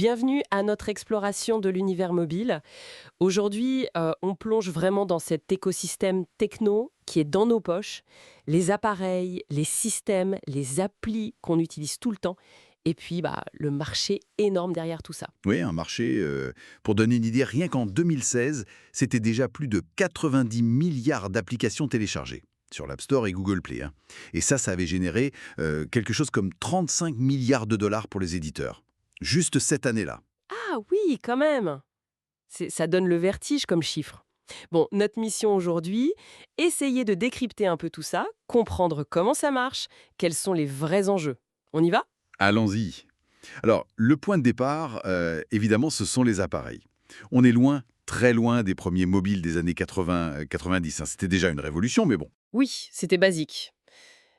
Bienvenue à notre exploration de l'univers mobile. Aujourd'hui, on plonge vraiment dans cet écosystème techno qui est dans nos poches, les appareils, les systèmes, les applis qu'on utilise tout le temps, et puis le marché énorme derrière tout ça. Oui, un marché, pour donner une idée, rien qu'en 2016, c'était déjà plus de 90 milliards d'applications téléchargées sur l'App Store et Google Play, hein. Et ça avait généré quelque chose comme 35 milliards de dollars pour les éditeurs. Juste cette année-là. Ah oui, quand même. Ça donne le vertige comme chiffre. Bon, notre mission aujourd'hui, essayer de décrypter un peu tout ça, comprendre comment ça marche, quels sont les vrais enjeux. On y va? Allons-y. Alors, le point de départ, évidemment, ce sont les appareils. On est loin, très loin des premiers mobiles des années 80-90, hein. C'était déjà une révolution, mais bon. Oui, c'était basique.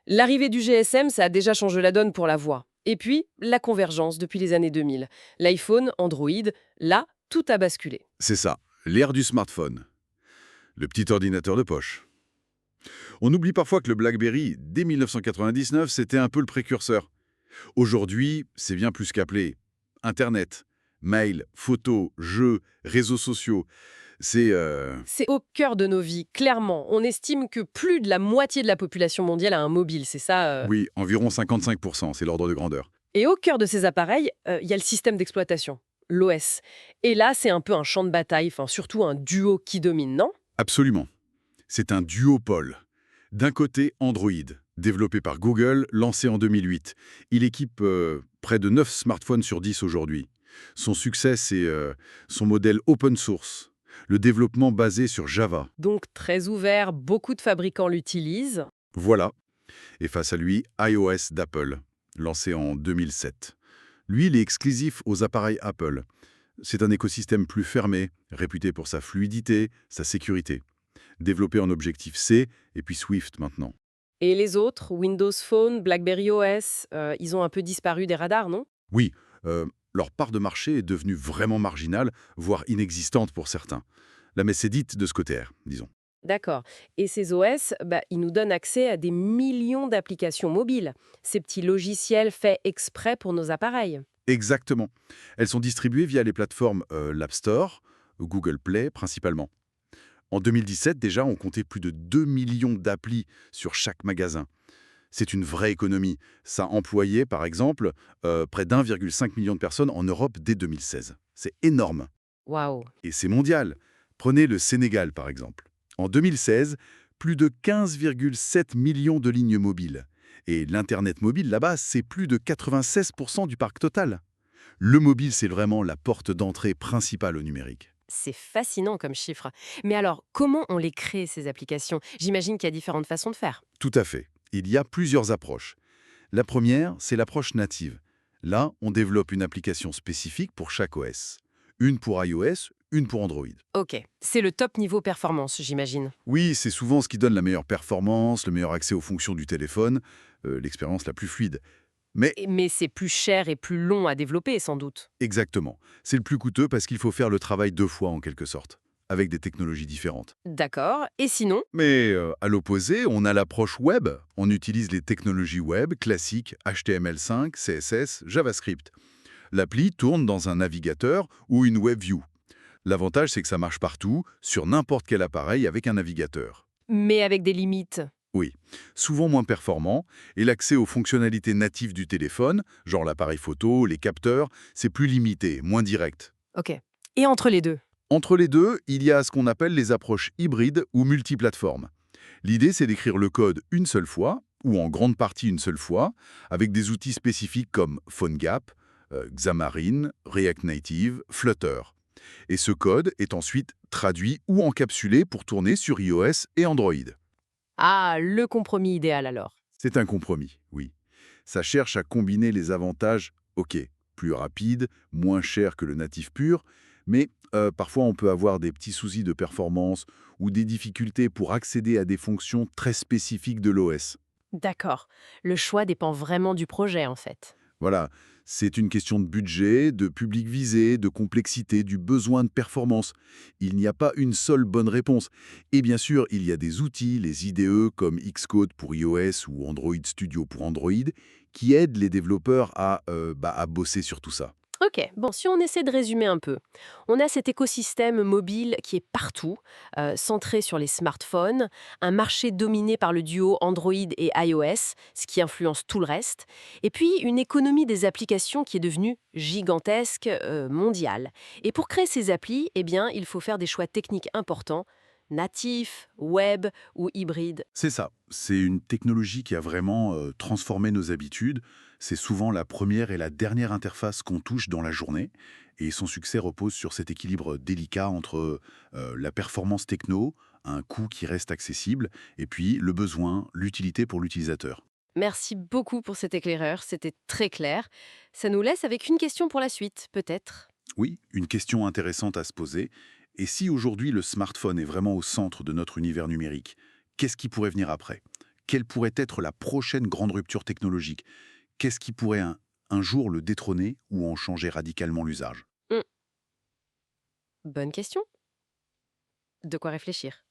L'arrivée du GSM, ça a déjà changé la donne pour la voix. Et puis, la convergence depuis les années 2000. L'iPhone, Android, là, tout a basculé. C'est ça, l'ère du smartphone. Le petit ordinateur de poche. On oublie parfois que le BlackBerry, dès 1999, c'était un peu le précurseur. Aujourd'hui, c'est bien plus qu'appelé. Internet, mail, photos, jeux, réseaux sociaux. C'est... C'est au cœur de nos vies, clairement. On estime que plus de la moitié de la population mondiale a un mobile, c'est ça. Oui, environ 55%, c'est l'ordre de grandeur. Et au cœur de ces appareils, il y a le système d'exploitation, l'OS. Et là, c'est un peu un champ de bataille, enfin surtout un duo qui domine, non? Absolument. C'est un duopole. D'un côté, Android, développé par Google, lancé en 2008. Il équipe près de 9 smartphones sur 10 aujourd'hui. Son succès, c'est son modèle open source, le développement basé sur Java. Donc très ouvert, beaucoup de fabricants l'utilisent. Voilà. Et face à lui, iOS d'Apple, lancé en 2007. Lui, il est exclusif aux appareils Apple. C'est un écosystème plus fermé, réputé pour sa fluidité, sa sécurité. Développé en Objective-C et puis Swift maintenant. Et les autres, Windows Phone, BlackBerry OS, ils ont un peu disparu des radars, non? Oui, leur part de marché est devenue vraiment marginale, voire inexistante pour certains. La messe est dite de ce côté, disons. D'accord. Et ces OS, ils nous donnent accès à des millions d'applications mobiles. Ces petits logiciels faits exprès pour nos appareils. Exactement. Elles sont distribuées via les plateformes l'App Store, Google Play principalement. En 2017, déjà, on comptait plus de 2 millions d'applis sur chaque magasin. C'est une vraie économie. Ça employait, par exemple, près d'1,5 million de personnes en Europe dès 2016. C'est énorme. Waouh. Et c'est mondial. Prenez le Sénégal, par exemple. En 2016, plus de 15,7 millions de lignes mobiles. Et l'Internet mobile, là-bas, c'est plus de 96% du parc total. Le mobile, c'est vraiment la porte d'entrée principale au numérique. C'est fascinant comme chiffre. Mais alors, comment on les crée, ces applications? J'imagine qu'il y a différentes façons de faire. Tout à fait. Il y a plusieurs approches. La première, c'est l'approche native. Là, on développe une application spécifique pour chaque OS. Une pour iOS, une pour Android. Ok, c'est le top niveau performance, j'imagine. Oui, c'est souvent ce qui donne la meilleure performance, le meilleur accès aux fonctions du téléphone, l'expérience la plus fluide. Mais Mais c'est plus cher et plus long à développer, sans doute. exactement, c'est le plus coûteux parce qu'il faut faire le travail deux fois en quelque sorte, avec des technologies différentes. D'accord. Et sinon? Mais à l'opposé, on a l'approche web. On utilise les technologies web classiques HTML5, CSS, JavaScript. L'appli tourne dans un navigateur ou une WebView. L'avantage, c'est que ça marche partout, sur n'importe quel appareil avec un navigateur. Mais avec des limites. Oui, souvent moins performant, et l'accès aux fonctionnalités natives du téléphone, genre l'appareil photo, les capteurs, c'est plus limité, moins direct. Ok. Et entre les deux? Entre les deux, il y a ce qu'on appelle les approches hybrides ou multiplateformes. L'idée, c'est d'écrire le code une seule fois, ou en grande partie une seule fois, avec des outils spécifiques comme PhoneGap, Xamarin, React Native, Flutter. Et ce code est ensuite traduit ou encapsulé pour tourner sur iOS et Android. Ah, le compromis idéal alors. C'est un compromis, oui. Ça cherche à combiner les avantages, ok, plus rapide, moins cher que le natif pur, mais parfois on peut avoir des petits soucis de performance ou des difficultés pour accéder à des fonctions très spécifiques de l'OS. D'accord. Le choix dépend vraiment du projet, en fait. Voilà, c'est une question de budget, de public visé, de complexité, du besoin de performance. Il n'y a pas une seule bonne réponse. Et bien sûr, il y a des outils, les IDE comme Xcode pour iOS ou Android Studio pour Android, qui aident les développeurs à bosser sur tout ça. Ok, bon, si on essaie de résumer un peu, on a cet écosystème mobile qui est partout, centré sur les smartphones, un marché dominé par le duo Android et iOS, ce qui influence tout le reste, et puis une économie des applications qui est devenue gigantesque, mondiale. Et pour créer ces applis, eh bien, il faut faire des choix techniques importants, natifs, web ou hybrides. C'est ça. C'est une technologie qui a vraiment transformé nos habitudes. C'est souvent la première et la dernière interface qu'on touche dans la journée. Et son succès repose sur cet équilibre délicat entre la performance techno, un coût qui reste accessible, et puis le besoin, l'utilité pour l'utilisateur. Merci beaucoup pour cet éclaireur, c'était très clair. Ça nous laisse avec une question pour la suite, peut-être. Oui, une question intéressante à se poser. Et si aujourd'hui le smartphone est vraiment au centre de notre univers numérique, qu'est-ce qui pourrait venir après? Quelle pourrait être la prochaine grande rupture technologique? Qu'est-ce qui pourrait un jour le détrôner ou en changer radicalement l'usage? Hmm, bonne question. De quoi réfléchir.